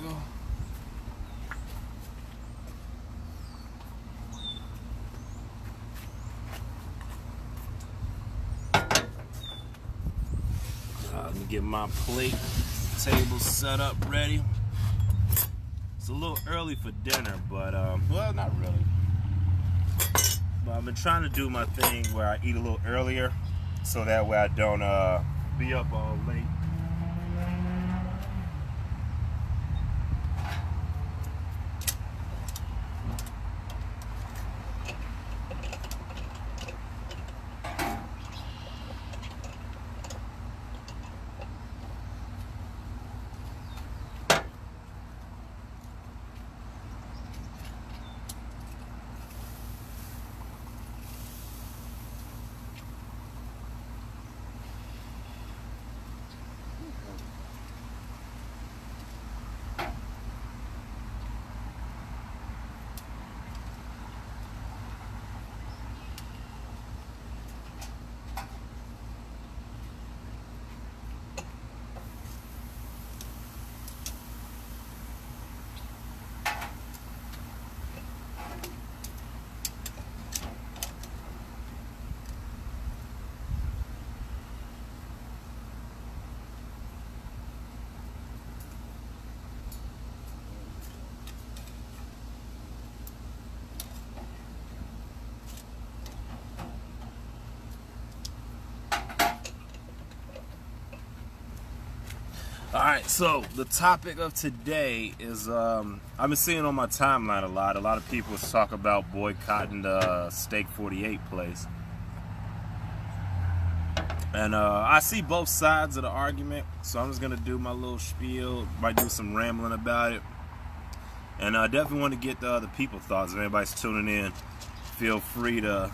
go. Let me get my plate, table set up, ready. It's a little early for dinner, but well, not really. But I've been trying to do my thing where I eat a little earlier, so that way I don't be up all late. Alright, so the topic of today is, I've been seeing on my timeline a lot of people talk about boycotting the Steak 48 place. And I see both sides of the argument, so I'm just going to do my little spiel, might do some rambling about it. And I definitely want to get the other people's thoughts. If anybody's tuning in, feel free to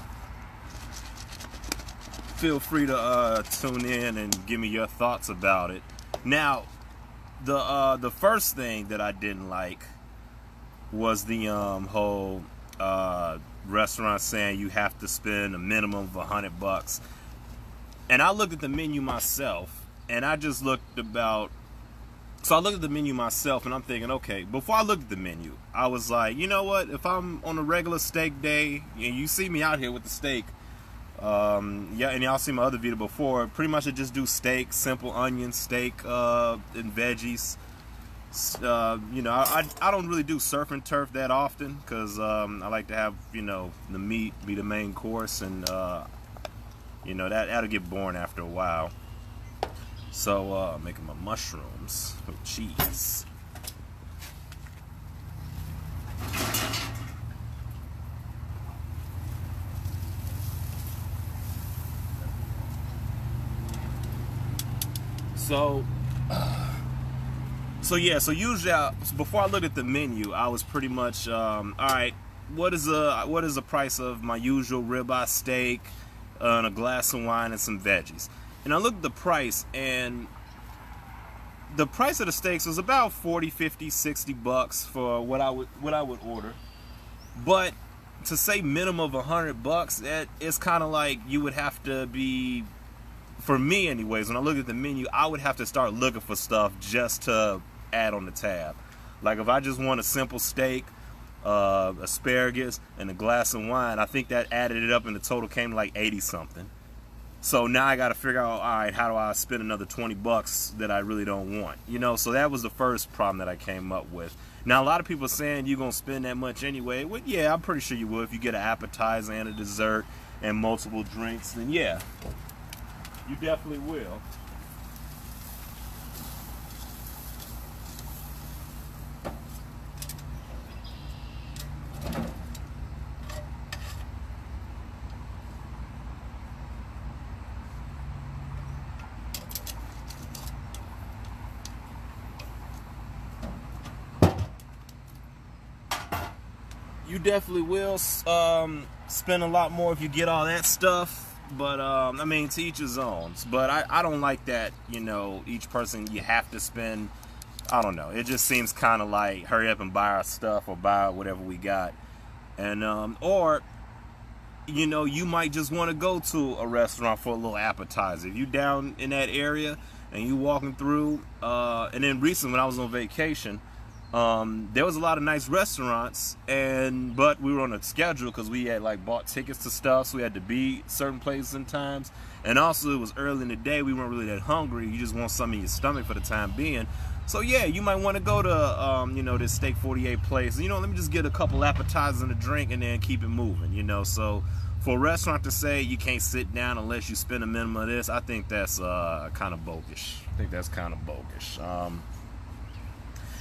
tune in and give me your thoughts about it. Now, the first thing that I didn't like was the whole restaurant saying you have to spend a minimum of $100. And I looked at the menu myself, and I just looked about. So I looked at the menu myself, and I'm thinking, okay. Before I looked at the menu, I was like, you know what? If I'm on a regular steak day, and you see me out here with the steak. Yeah, and y'all seen my other video before. Pretty much I just do steak, simple onion steak, and veggies. You know, I don't really do surf and turf that often because I like to have, you know, the meat be the main course, and you know, that'll get boring after a while. So making my mushrooms with cheese. So yeah, so usually before I looked at the menu, I was pretty much all right. What is the price of my usual ribeye steak, and a glass of wine and some veggies? And I looked at the price, and the price of the steaks was about 40, 50, 60 bucks for what I would order. But to say minimum of $100, it's kind of like you would have to be. For me anyways, when I look at the menu, I would have to start looking for stuff just to add on the tab. Like if I just want a simple steak, asparagus, and a glass of wine, I think that added it up and the total came to like 80 something. So now I got to figure out, all right, how do I spend another 20 bucks that I really don't want? You know, so that was the first problem that I came up with. Now a lot of people are saying you're going to spend that much anyway. Well, yeah, I'm pretty sure you will. If you get an appetizer and a dessert and multiple drinks, then yeah. You definitely will. You definitely will spend a lot more if you get all that stuff. But, I mean, to each his own. But I don't like that, you know, each person you have to spend, I don't know. It just seems kind of like hurry up and buy our stuff or buy whatever we got. And, or, you know, you might just want to go to a restaurant for a little appetizer. If you down in that area and you walking through, and then recently when I was on vacation, There was a lot of nice restaurants, but we were on a schedule because we had like bought tickets to stuff, so we had to be certain places and times. And also it was early in the day, we weren't really that hungry. You just want something in your stomach for the time being. So yeah, you might want to go to this Steak 48 place. Let me just get a couple appetizers and a drink and then keep it moving. So for a restaurant to say you can't sit down unless you spend a minimum of this, I think that's kind of bogus.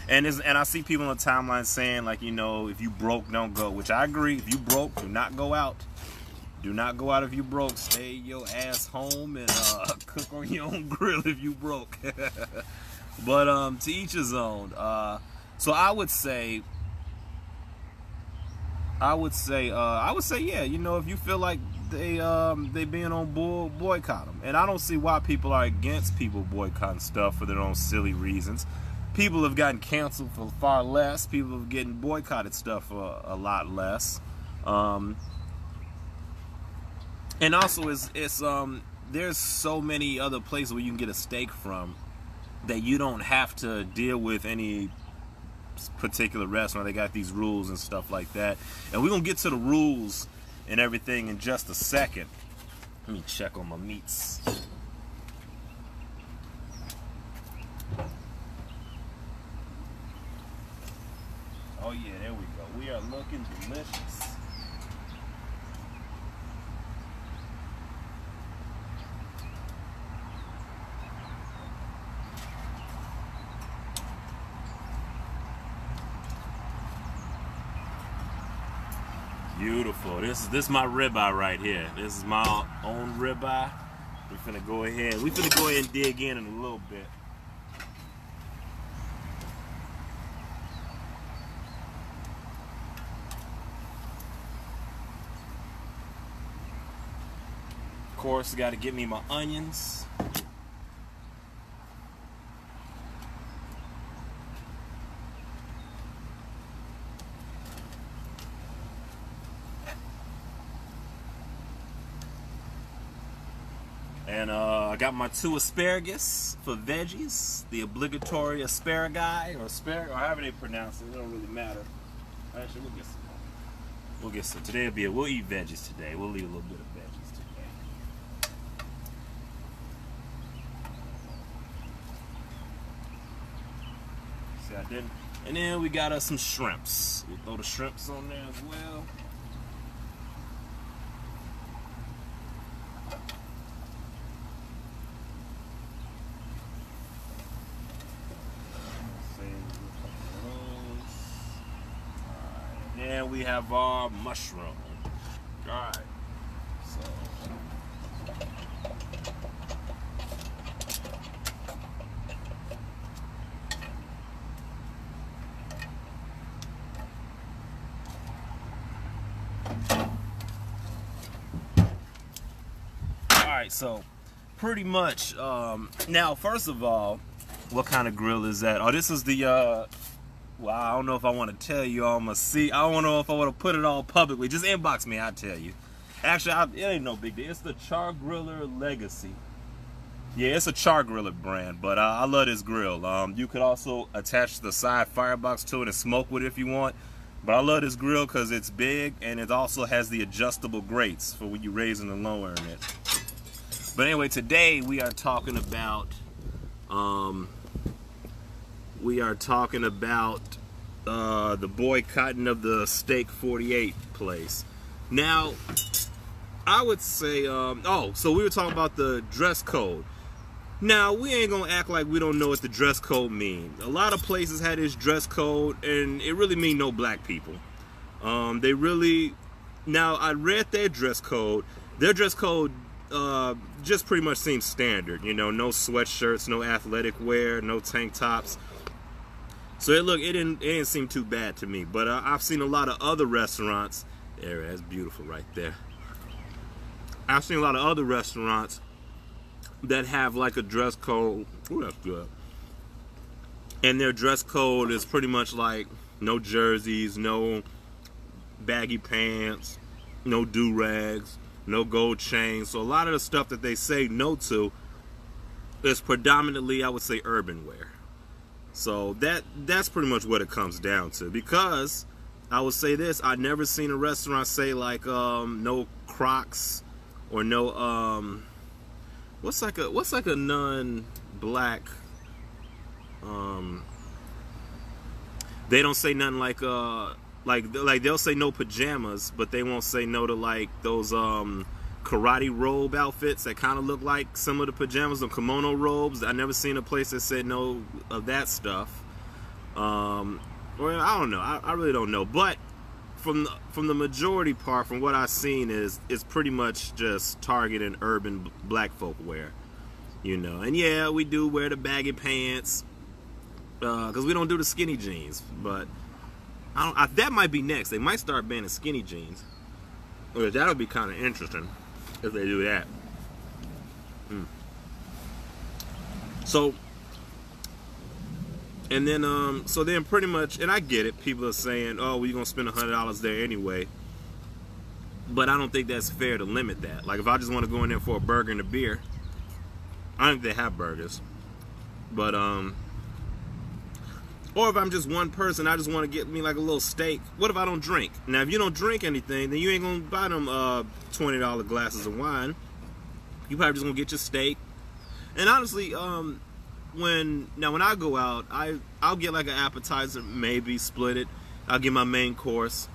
And I see people on the timeline saying, like, if you broke, don't go. Which I agree. If you broke, do not go out. Do not go out if you broke. Stay your ass home and cook on your own grill if you broke. But to each his own. So I would say, yeah. If you feel like they being on bull, boycott them. And I don't see why people are against people boycotting stuff for their own silly reasons. People have gotten canceled for far less. People have getting boycotted stuff for a lot less. And also, there's so many other places where you can get a steak from that you don't have to deal with any particular restaurant. They got these rules and stuff like that. And we're going to get to the rules and everything in just a second. Let me check on my meats. Oh yeah, there we go. We are looking delicious. Beautiful. This is my ribeye right here. This is my own ribeye. We're finna go ahead and dig in a little bit. Of course, got to get me my onions. And I got my 2 asparagus for veggies, the obligatory asparagus or however they pronounce it. It don't really matter. Actually, we'll get some. Today we'll eat veggies today. We'll eat a little bit of veggies today. See, I didn't. And then we got us some shrimps. We'll throw the shrimps on there as well. And we have our mushroom. Alright. Alright, so pretty much now first of all, what kind of grill is that? Oh, this is the well, I don't know if I want to tell you. I don't know if I want to put it all publicly. Just inbox me, I'll tell you. Actually, it ain't no big deal. It's the Char Griller Legacy. Yeah, it's a Char Griller brand, but I love this grill. You could also attach the side firebox to it and smoke with it if you want. But I love this grill because it's big and it also has the adjustable grates for when you're raising and lowering it. But anyway, today we are talking about the boycotting of the Steak 48 place. Now, I would say, so we were talking about the dress code. Now, we ain't gonna act like we don't know what the dress code means. A lot of places had this dress code, and it really mean no black people. Now, I read their dress code. Their dress code just pretty much seems standard. No sweatshirts, no athletic wear, no tank tops. So it didn't seem too bad to me. But I've seen a lot of other restaurants. There, that's beautiful right there. I've seen a lot of other restaurants that have like a dress code. Ooh, that's good. And their dress code is pretty much like no jerseys, no baggy pants, no do-rags, no gold chains. So a lot of the stuff that they say no to is predominantly, I would say, urban wear. So that's pretty much what it comes down to. Because I would say this, I've never seen a restaurant say like no Crocs or no what's like a non-black they don't say nothing like they'll say no pajamas, but they won't say no to like those karate robe outfits that kind of look like some of the pajamas or kimono robes. I never seen a place that said no of that stuff. Or I don't know. I really don't know. But from the majority part, from what I've seen, is pretty much just Target and urban black folk wear. You know, and yeah, we do wear the baggy pants because we don't do the skinny jeans. But that might be next. They might start banning skinny jeans. That'll be kind of interesting if they do that. So, and then so then pretty much, and I get it. People are saying, "Oh, we're gonna spend $100 there anyway." But I don't think that's fair to limit that. Like if I just want to go in there for a burger and a beer, I don't think they have burgers. But or if I'm just one person, I just want to get me like a little steak. What if I don't drink? Now, if you don't drink anything, then you ain't gonna buy them $20 glasses of wine. You probably just gonna get your steak. And honestly, when I go out, I'll get like an appetizer, maybe split it. I'll get my main course,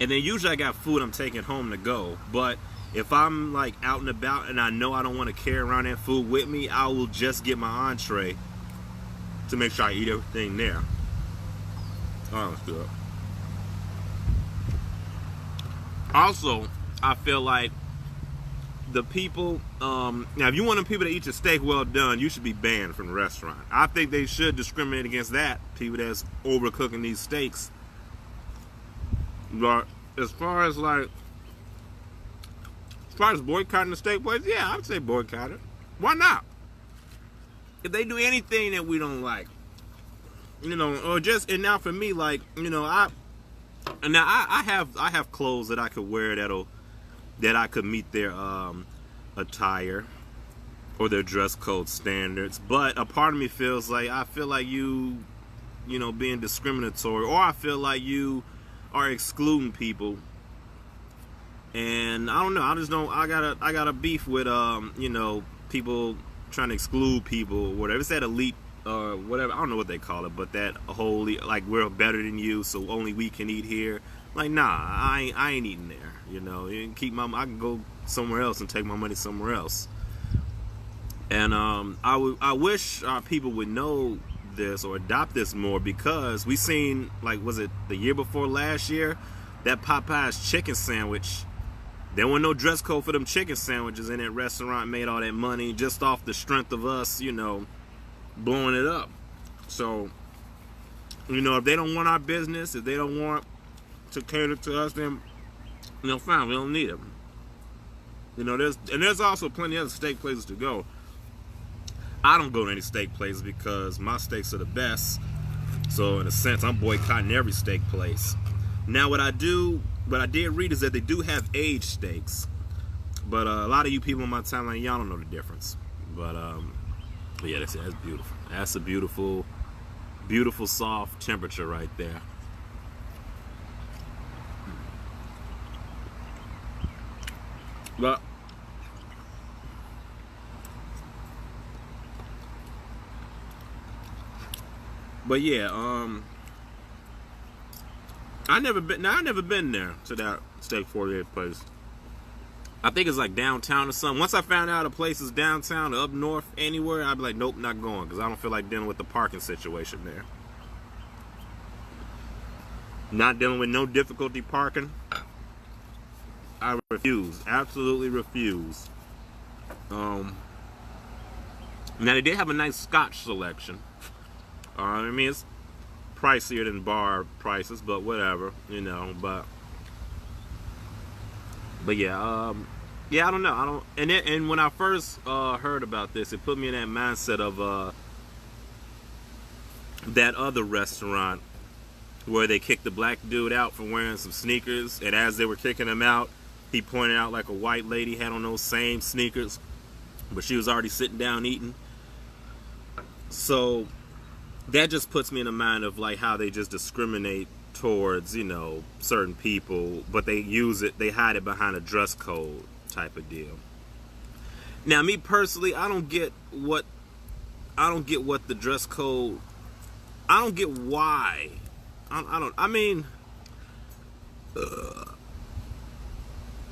and then usually I got food I'm taking home to go. But if I'm like out and about and I know I don't want to carry around that food with me, I will just get my entree to make sure I eat everything there. Oh, that's good. Also, I feel like the people, now if you want the people to eat your steak well done, you should be banned from the restaurant. I think they should discriminate against that, people that's overcooking these steaks. But as far as boycotting the steak place, yeah, I would say boycott it. Why not? If they do anything that we don't like, you know, or just, and now for me, like, you know, I have clothes that I could wear that I could meet their attire or their dress code standards. But a part of me feels like, I feel like you know, being discriminatory, or I feel like you are excluding people. And I don't know, I got a beef with you know, people trying to exclude people, whatever. It's that elite or whatever, I don't know what they call it, but that whole, like, we're better than you, so only we can eat here. Like, nah, I ain't eating there. You know, you can I can go somewhere else and take my money somewhere else. And I wish our people would know this or adopt this more, because we seen, like, was it the year before last year, that Popeye's chicken sandwich. There wasn't no dress code for them chicken sandwiches, and that restaurant made all that money just off the strength of us, you know, blowing it up. So, you know, if they don't want our business, if they don't want to cater to us, then, you know, fine, we don't need them. You know, there's also plenty of other steak places to go. I don't go to any steak places because my steaks are the best. So in a sense, I'm boycotting every steak place. Now, what I did read is that they do have aged steaks, but a lot of you people on my timeline, y'all don't know the difference. But yeah, that's beautiful. That's a beautiful, beautiful soft temperature right there. But yeah, I never been there to that Steak 48 place. I think it's like downtown or something. Once I found out a place is downtown or up north anywhere, I'd be like, nope, not going, because I don't feel like dealing with the parking situation there. Not dealing with no difficulty parking. I refuse, absolutely refuse. Now they did have a nice Scotch selection. I mean, it's pricier than bar prices, but whatever, you know. But yeah, yeah, I don't know. And when I first heard about this, it put me in that mindset of that other restaurant where they kicked the black dude out for wearing some sneakers, and as they were kicking him out, he pointed out like a white lady had on those same sneakers, but she was already sitting down eating. So that just puts me in the mind of like how they just discriminate towards, certain people, but they hide it behind a dress code type of deal. Now, me personally, I don't get what the dress code. I don't get why. I don't. I mean,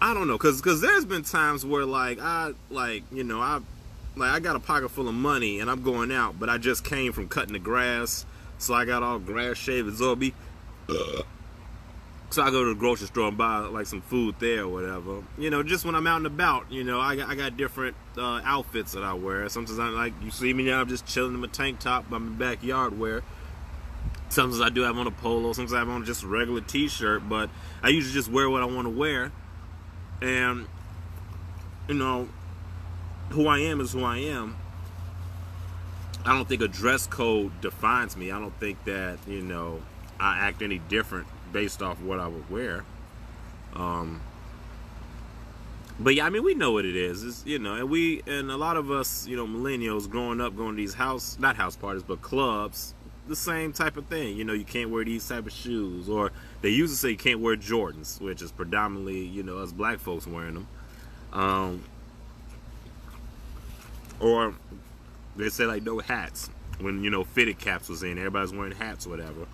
I don't know, cause there's been times where I got a pocket full of money and I'm going out, but I just came from cutting the grass, so I got all grass shaved absorby. So I go to the grocery store and buy like some food there or whatever. Just when I'm out and about, I got different outfits that I wear. Sometimes you see me now, I'm just chilling in my tank top, I'm in backyard wear. Sometimes I do have on a polo, sometimes I have on just a regular t-shirt, but I usually just wear what I want to wear. And, who I am is who I am. I don't think a dress code defines me. I don't think that, I act any different based off what I would wear. But yeah, I mean, we know what it is. It's, and a lot of us, millennials growing up, going to these not house parties, but clubs, the same type of thing. You can't wear these type of shoes, or they used to say you can't wear Jordans, which is predominantly, us black folks wearing them. Or they say like no hats when, fitted caps was in, everybody's wearing hats or whatever.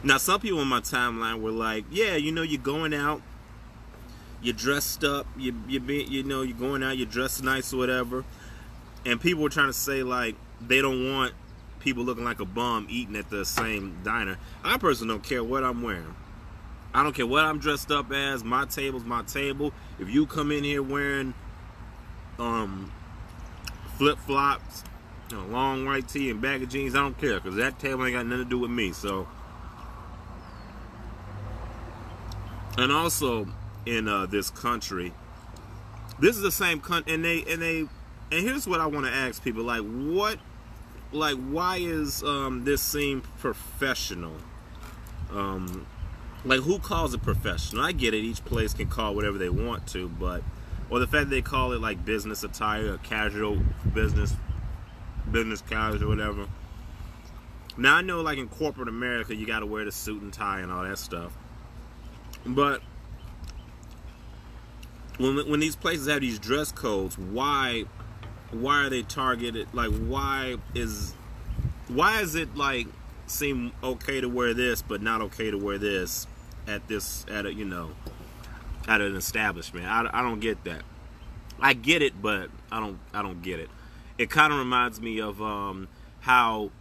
Now, some people on my timeline were like, yeah, you're going out, you're dressed up, you're going out, you're dressed nice or whatever. And people were trying to say, like, they don't want people looking like a bum eating at the same diner. I personally don't care what I'm wearing. I don't care what I'm dressed up as. My table's my table. If you come in here wearing flip-flops, long white tee and baggy jeans, I don't care, because that table ain't got nothing to do with me. So, and also in this country, this is the same country, and here's what I want to ask people: why is this seem professional? Who calls it professional? I get it; each place can call whatever they want to, but or the fact that they call it like business attire, or casual business casual, whatever. Now I know, like in corporate America, you got to wear the suit and tie and all that stuff. But when these places have these dress codes, why are they targeted? Like, why is it like seem okay to wear this but not okay to wear this at an establishment? I don't get that. I get it, but I don't get it. It kind of reminds me of how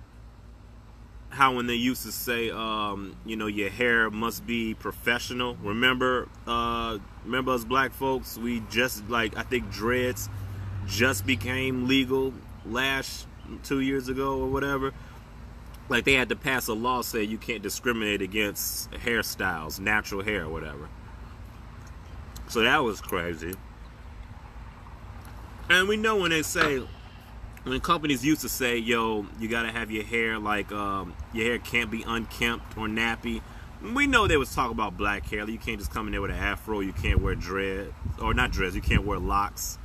when they used to say your hair must be professional. Remember us black folks, we just I think dreads just became legal last 2 years ago or whatever. Like, they had to pass a law saying you can't discriminate against hairstyles, natural hair or whatever. So that was crazy. And we know when companies used to say, yo, you gotta have your hair your hair can't be unkempt or nappy. We know they was talking about black hair. You can't just come in there with an afro. You can't wear dread, or not dreads. You can't wear locks.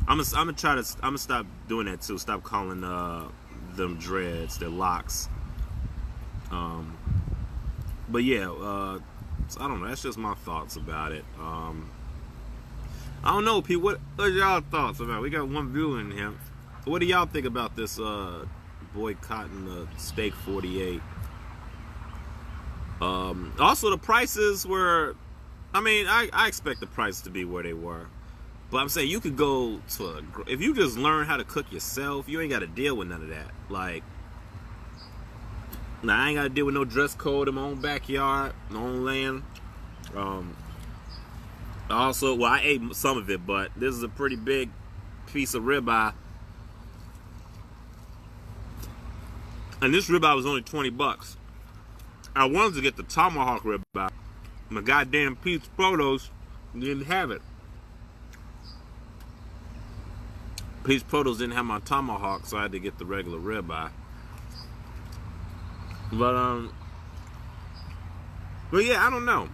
I'm gonna stop doing that too. Stop calling them dreads, they're locks. But yeah, I don't know. That's just my thoughts about it. I don't know, people. What are y'all thoughts about it? We got one viewer in here. What do y'all think about this boycotting the Steak 48? Also, the prices were. I mean, I expect the prices to be where they were. But I'm saying you could go to if you just learn how to cook yourself, you ain't got to deal with none of that. Like, now I ain't got to deal with no dress code in my own backyard, my own land. Also, well, I ate some of it, but this is a pretty big piece of ribeye, and this ribeye was only $20. I wanted to get the tomahawk ribeye. My goddamn Pete's Produce didn't have it. Pete's Produce didn't have my tomahawk, so I had to get the regular ribeye. But yeah, I don't know.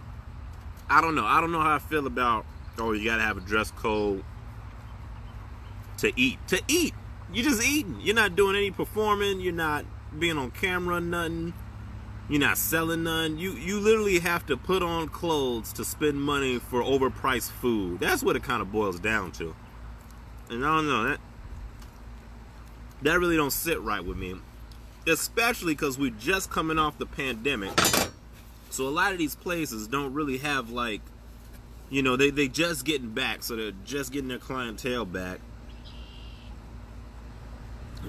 I don't know how I feel about, oh, you gotta have a dress code to eat. To eat. you're just eating. You're not doing any performing. You're not being on camera, nothing. You're not selling none. You literally have to put on clothes to spend money for overpriced food. That's what it kind of boils down to. And I don't know, that really don't sit right with me. Especially because we're just coming off the pandemic. So a lot of these places don't really have, like, you know, they just getting back. So they're just getting their clientele back.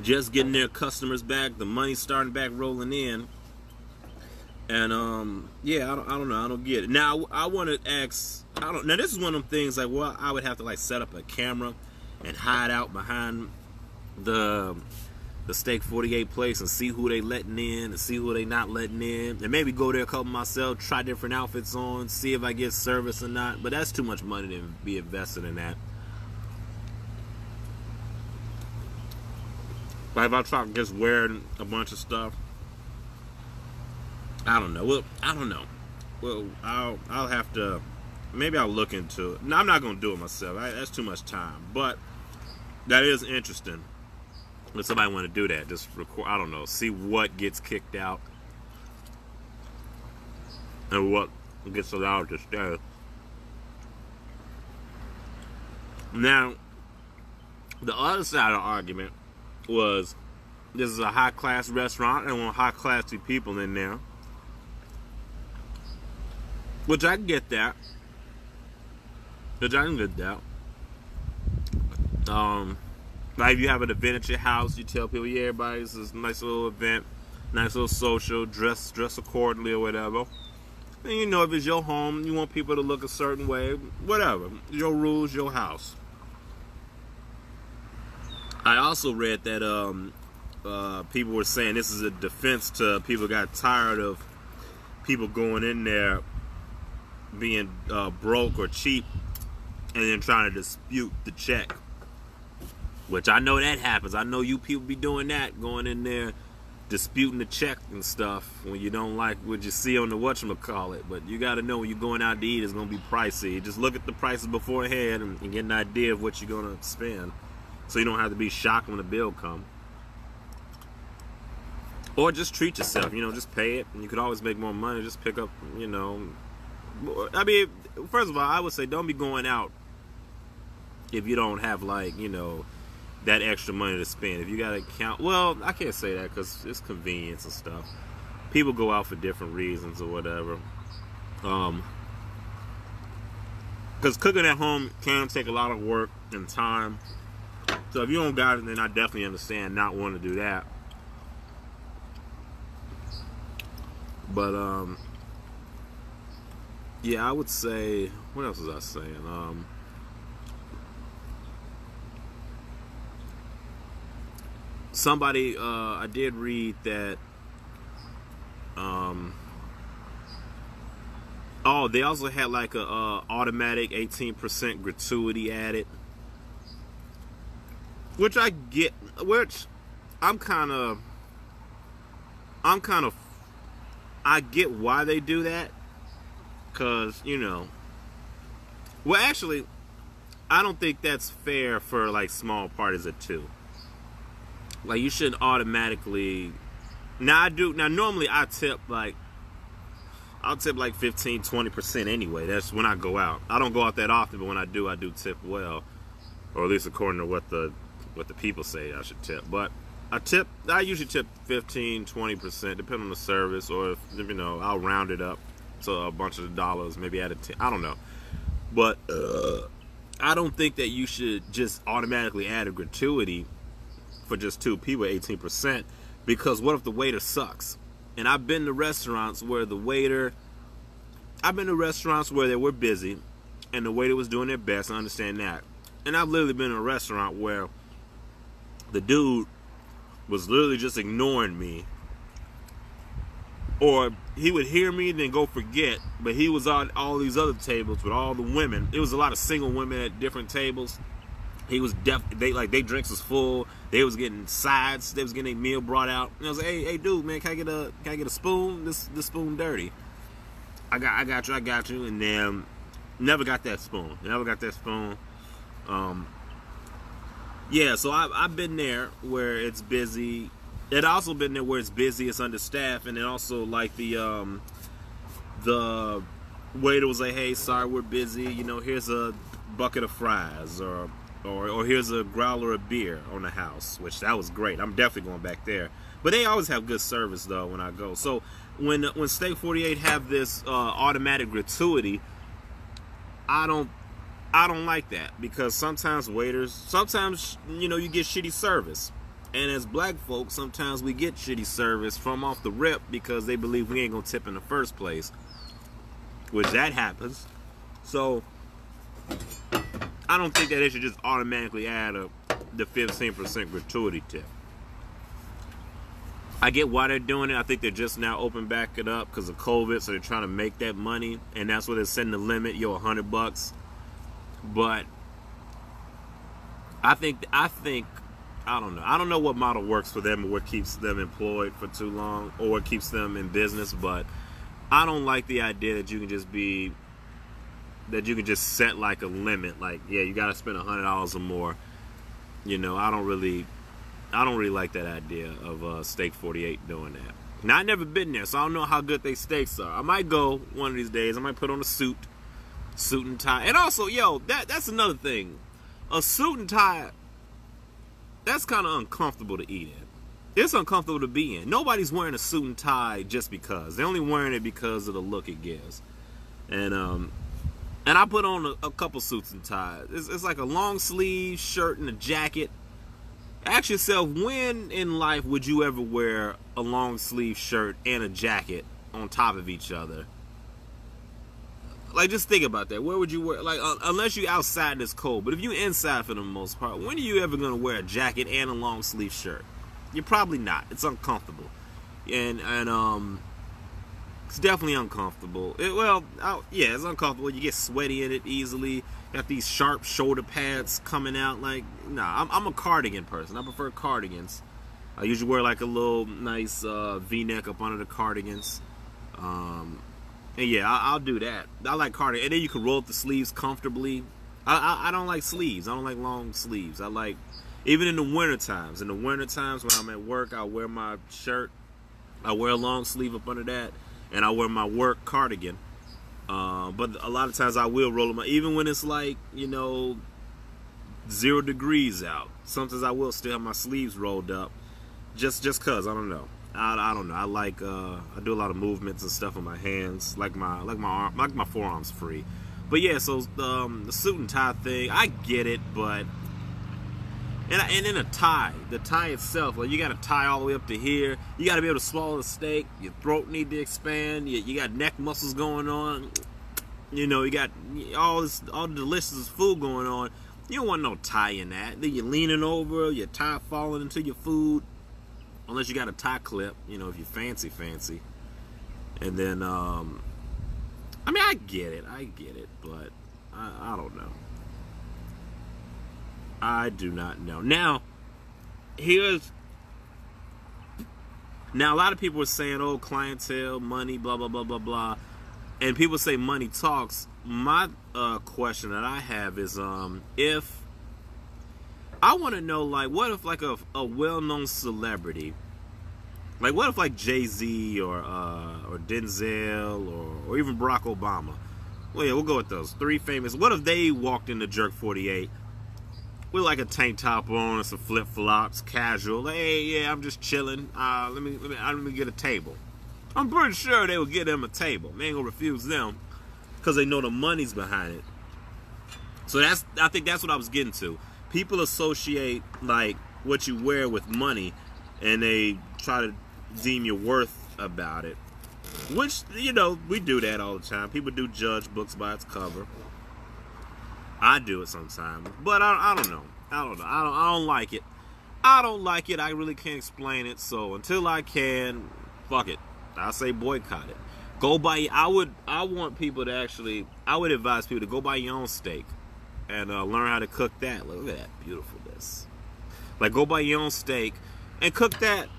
Just getting their customers back. The money's starting back rolling in. And, yeah, I don't know. I don't get it. Now, I want to ask, now this is one of them things, like, well, I would have to, like, set up a camera and hide out behind the Steak 48 place and see who they letting in and see who they not letting in, and maybe go there a couple myself, try different outfits on, see if I get service or not. But that's too much money to be invested in that. Like if I try just wearing a bunch of stuff, I don't know. Well, I don't know. Well, I'll have to. Maybe I'll look into it. No, I'm not gonna do it myself. That's too much time. But that is interesting. If somebody want to do that, just record. I don't know. See what gets kicked out and what gets allowed to stay. Now, the other side of the argument was this is a high class restaurant and want high classy people in there, which I can get that. Like if you have an event at your house, you tell people, yeah, everybody, this is a nice little event, nice little social, dress accordingly or whatever. And you know, if it's your home, you want people to look a certain way, whatever. Your rules, your house. I also read that people were saying this is a defense to people got tired of people going in there being broke or cheap and then trying to dispute the check. Which I know that happens. I know you people be doing that, going in there disputing the check and stuff when you don't like what you see on the whatchamacallit. But you got to know when you're going out to eat, it's going to be pricey. Just look at the prices beforehand and get an idea of what you're going to spend, so you don't have to be shocked when the bill comes. Or just treat yourself, you know, just pay it. And you could always make more money. Just pick up, you know. I mean, first of all, I would say don't be going out if you don't have, like, you know, that extra money to spend. If you got to count, well, I can't say that because it's convenience and stuff. People go out for different reasons or whatever. Because cooking at home can take a lot of work and time. So if you don't got it, then I definitely understand not wanting to do that. But yeah, I would say, what else was I saying? Somebody, I did read that, oh, they also had like a automatic 18% gratuity added, which I get, which I get why they do that, because, you know, well, actually, I don't think that's fair for like small parties of two. Like, you shouldn't automatically. Now normally I'll tip like 15-20% anyway. That's when I go out. I don't go out that often, but when I do tip well, or at least according to what the people say I should tip. But I usually tip 15-20% depending on the service, or if, you know, I'll round it up to a bunch of the dollars, maybe add a 10. I don't know, but I don't think that you should just automatically add a gratuity for just two people, 18%, because what if the waiter sucks? And I've been to restaurants where they were busy and the waiter was doing their best. I understand that. And I've literally been in a restaurant where the dude was literally just ignoring me, or he would hear me then go forget, but he was on all these other tables with all the women. It was a lot of single women at different tables. He was they drinks was full. They was getting sides. They was getting a meal brought out. And I was like, hey, dude, man, can I get a spoon? This spoon dirty. I got you. And then, never got that spoon. Yeah, so I've been there where it's busy. It also been there where it's busy, it's understaffed, and then also like the waiter was like, "Hey, sorry, we're busy. You know, here's a bucket of fries, or here's a growler of beer on the house," which that was great. I'm definitely going back there. But they always have good service though when I go. So when Steak 48 have this automatic gratuity, I don't like that, because sometimes waiters, sometimes you know, you get shitty service. And as black folks, sometimes we get shitty service from off the rip because they believe we ain't gonna tip in the first place, which that happens. So I don't think that they should just automatically add the 15% gratuity tip. I get why they're doing it. I think they're just now open back it up because of COVID, so they're trying to make that money, and that's where they're setting the limit. Yo, $100. But I think I don't know. I don't know what model works for them or what keeps them employed for too long or what keeps them in business, but I don't like the idea that you can just set like a limit. Like, yeah, you got to spend $100 or more. You know, I don't really like that idea of Steak 48 doing that. Now, I've never been there, so I don't know how good they steaks are. I might go one of these days. I might put on a suit and tie. And also, yo, that's another thing. A suit and tie, that's kind of uncomfortable to eat in. It's uncomfortable to be in. Nobody's wearing a suit and tie just because. They're only wearing it because of the look it gives. And I put on a couple suits and ties. It's like a long sleeve shirt and a jacket. Ask yourself, when in life would you ever wear a long sleeve shirt and a jacket on top of each other? Like, just think about that. Where would you wear, like, unless you outside and it's cold, but if you inside for the most part, when are you ever going to wear a jacket and a long sleeve shirt? You're probably not. It's uncomfortable. And it's definitely uncomfortable. Yeah, it's uncomfortable. You get sweaty in it easily. Got these sharp shoulder pads coming out. Like, nah, I'm a cardigan person. I prefer cardigans. I usually wear like a little nice V-neck up under the cardigans. And yeah, I'll do that. I like cardigan. And then you can roll up the sleeves comfortably. I don't like sleeves. I don't like long sleeves. I like, even in the winter times. In the winter times when I'm at work, I'll wear my shirt. I wear a long sleeve up under that. And I wear my work cardigan. But a lot of times I will roll them, even when it's like, you know, 0 degrees out. Sometimes I will still have my sleeves rolled up, just cause I don't know. I don't know. I like I do a lot of movements and stuff with my hands, like my arm, like my forearms free. But yeah, so the suit and tie thing, I get it, but and then a tie, the tie itself, like you got to tie all the way up to here. You got to be able to swallow the steak. Your throat need to expand. You got neck muscles going on. You know, you got all the delicious food going on. You don't want no tie in that. Then you're leaning over, your tie falling into your food. Unless you got a tie clip, you know, if you're fancy. And then, I mean, I get it, but I don't know. I do not know. Now, a lot of people are saying, oh, clientele, money, blah, blah, blah, blah, blah. And people say money talks. My question that I have is, if I want to know, like, what if like a well-known celebrity, like what if like Jay-Z or Denzel or even Barack Obama, well, yeah, we'll go with those 3 famous. What if they walked into Jerk 48 with like a tank top on and some flip-flops, casual, like, hey, yeah, I'm just chilling, let me get a table. I'm pretty sure they would get them a table. They ain't gonna refuse them because they know the money's behind it. So I think that's what I was getting to. People associate like what you wear with money, and they try to deem your worth about it. Which, you know, we do that all the time. People do judge books by its cover. I do it sometimes, but I don't know. I don't like it. I don't like it. I really can't explain it. So until I can, fuck it. I say boycott it. Go buy. I want people to actually. I would advise people to go buy your own steak and learn how to cook that. Look at that beautifulness. Like, go buy your own steak and cook that,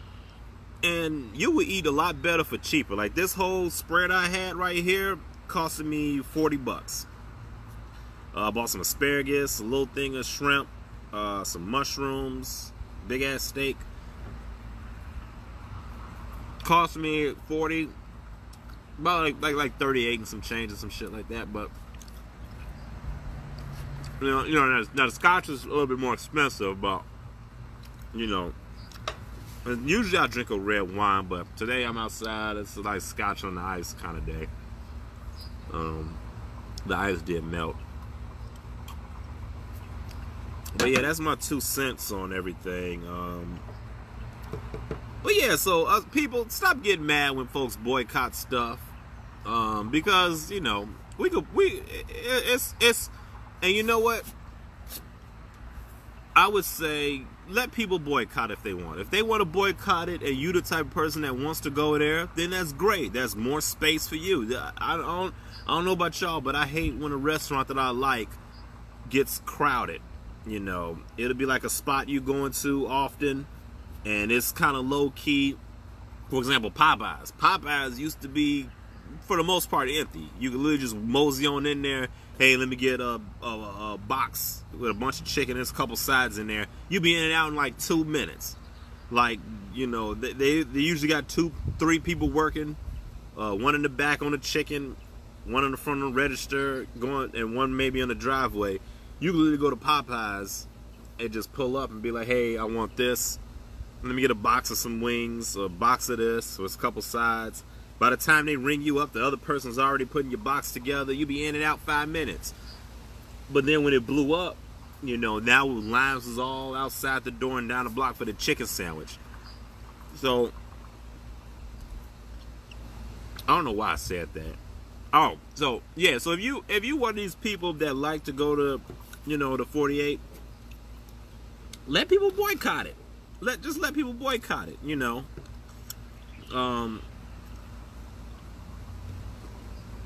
and you will eat a lot better for cheaper. Like, this whole spread I had right here costed me $40. I bought some asparagus, a little thing of shrimp, some mushrooms, big ass steak. Cost me 40, about like 38 and some change and some shit like that. But now the scotch is a little bit more expensive, but usually I drink a red wine, but today I'm outside. It's like scotch on the ice kind of day. The ice did melt. But yeah, that's my 2 cents on everything. But yeah, so people, stop getting mad when folks boycott stuff, because it's and you know what? I would say let people boycott if they want. If they want to boycott it, and you the type of person that wants to go there, then that's great. That's more space for you. I don't know about y'all, but I hate when a restaurant that I like gets crowded. It'll be like a spot you go into often, and it's kind of low key. For example, Popeyes. Popeyes used to be, for the most part, empty. You could literally just mosey on in there. Hey, let me get a box with a bunch of chicken. There's a couple sides in there. You be in and out in like 2 minutes. Like, they usually got 2-3 people working. One in the back on the chicken, one in the front of the register, and one maybe on the driveway. You can literally go to Popeyes and just pull up and be like, hey, I want this. Let me get a box of some wings, a box of this, with a couple sides. By the time they ring you up, the other person's already putting your box together. You be in and out 5 minutes. But then when it blew up, now lines was all outside the door and down the block for the chicken sandwich. So, I don't know why I said that. Oh, so yeah, so if you one of these people that like to go to, the 48, let people boycott it. Just let people boycott it,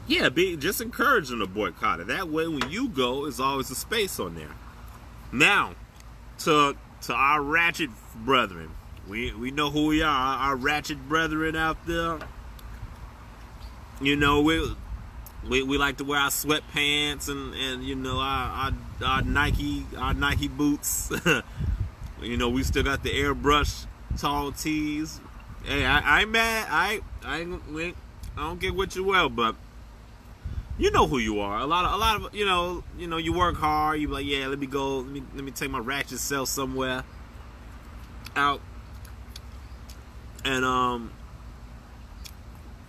Yeah, just encourage them to boycott it. That way, when you go, there's always a space on there. Now, to our ratchet brethren, we know who we are. Our ratchet brethren out there. We like to wear our sweatpants and our Nike boots. We still got the airbrush tall tees. Hey, I ain't mad. I don't get what you wear, but you know who you are. A lot of you work hard. You be like, yeah, let me take my ratchet self somewhere out. And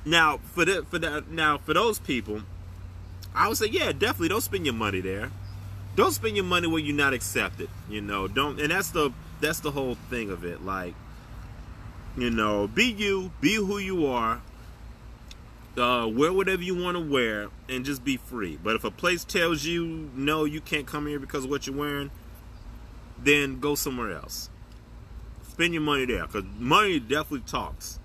now for those people, I would say, yeah, definitely don't spend your money there. Don't spend your money where you're not accepted. Don't, and that's the whole thing of it. Like, be you, be who you are. Wear whatever you want to wear and just be free. But if a place tells you no, you can't come here because of what you're wearing, then go somewhere else. Spend your money there, because money definitely talks.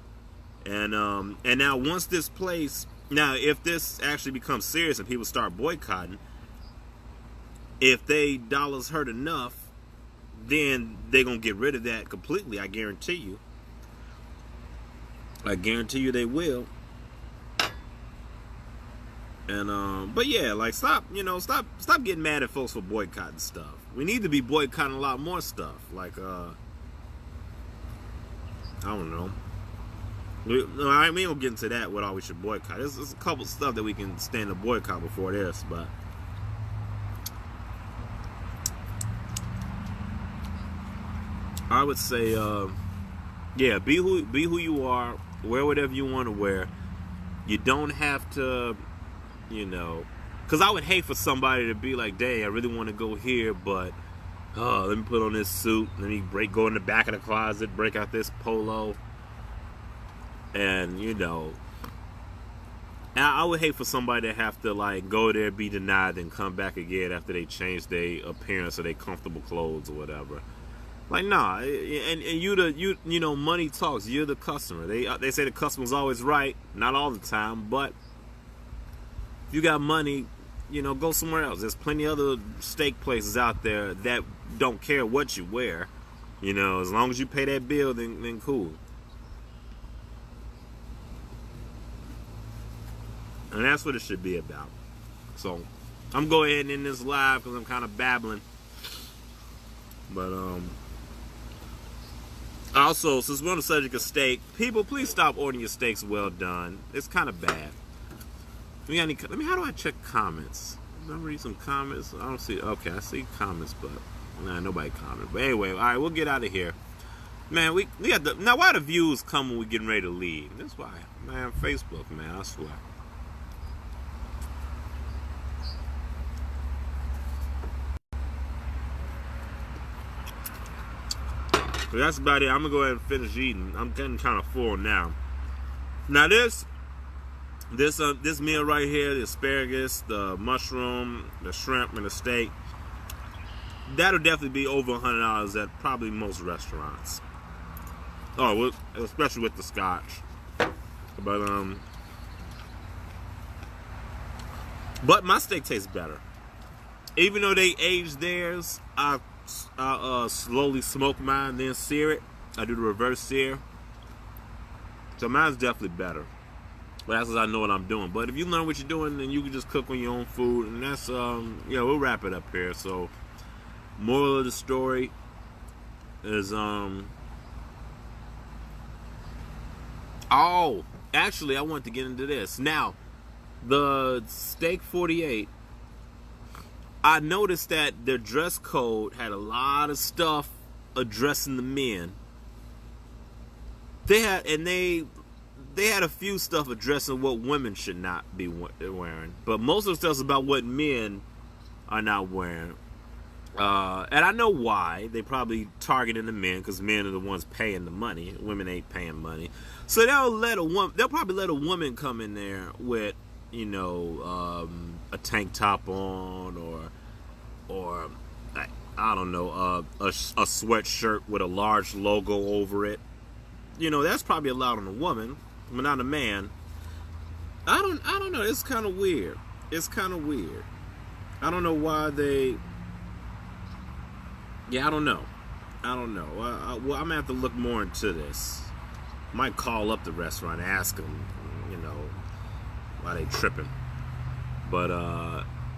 And now once this place, if this actually becomes serious and people start boycotting, if they dollars hurt enough, then they're gonna get rid of that completely. I guarantee you. They will. And but yeah, like stop getting mad at folks for boycotting stuff. We need to be boycotting a lot more stuff. Like I don't know. We don't get into that. What all we should boycott? There's a couple stuff that we can stand to boycott before this, but I would say, yeah, be who you are. Wear whatever you want to wear. You don't have to. Because I would hate for somebody to be like, dang, I really want to go here, but let me put on this suit, let me go in the back of the closet, break out this polo, and I would hate for somebody to have to like go there, be denied, and come back again after they change their appearance or their comfortable clothes or whatever. Like, nah, and money talks. You're the customer. They say the customer's always right, not all the time, but if you got money, go somewhere else. There's plenty of other steak places out there that don't care what you wear. As long as you pay that bill, then cool. And that's what it should be about. So, I'm going ahead and end this live because I'm kind of babbling. But also, since we're on the subject of steak, people, please stop ordering your steaks well done. It's kind of bad. How do I check comments? Did I read some comments? I don't see. Okay, I see comments, but nah, nobody commented. But anyway, all right, we'll get out of here. Man, we got now. Why the views come when we getting ready to leave? That's why, man. Facebook, man. I swear. So that's about it. I'm gonna go ahead and finish eating. I'm getting kind of full now. Now this meal right here, the asparagus, the mushroom, the shrimp, and the steak, that'll definitely be over $100 at probably most restaurants. Oh, especially with the scotch. But my steak tastes better. Even though they age theirs, I slowly smoke mine, then sear it. I do the reverse sear. So mine's definitely better. But that's because I know what I'm doing. But if you learn what you're doing, then you can just cook on your own food. And that's, we'll wrap it up here. So, moral of the story is, actually, I want to get into this. Now, the Steak 48, I noticed that their dress code had a lot of stuff addressing the men. They had a few stuff addressing what women should not be wearing, but most of the stuff's about what men are not wearing. And I know why. They probably targeting the men because men are the ones paying the money. Women ain't paying money, so they'll probably let a woman come in there with, a tank top on, or I don't know, a sweatshirt with a large logo over it. That's probably allowed on a woman, but not a man. I don't know. It's kind of weird. I don't know why they. Yeah, I don't know. Well, I'm gonna have to look more into this. Might call up the restaurant and ask them, why they tripping. But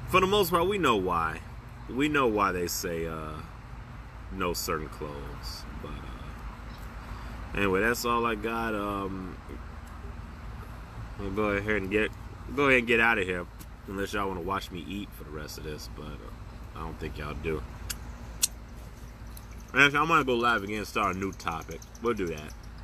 for the most part, we know why. We know why they say no certain clothes. But anyway, that's all I got. We'll go ahead and get out of here, unless y'all want to watch me eat for the rest of this. But I don't think y'all do. Actually, I'm gonna go live again and start a new topic. We'll do that.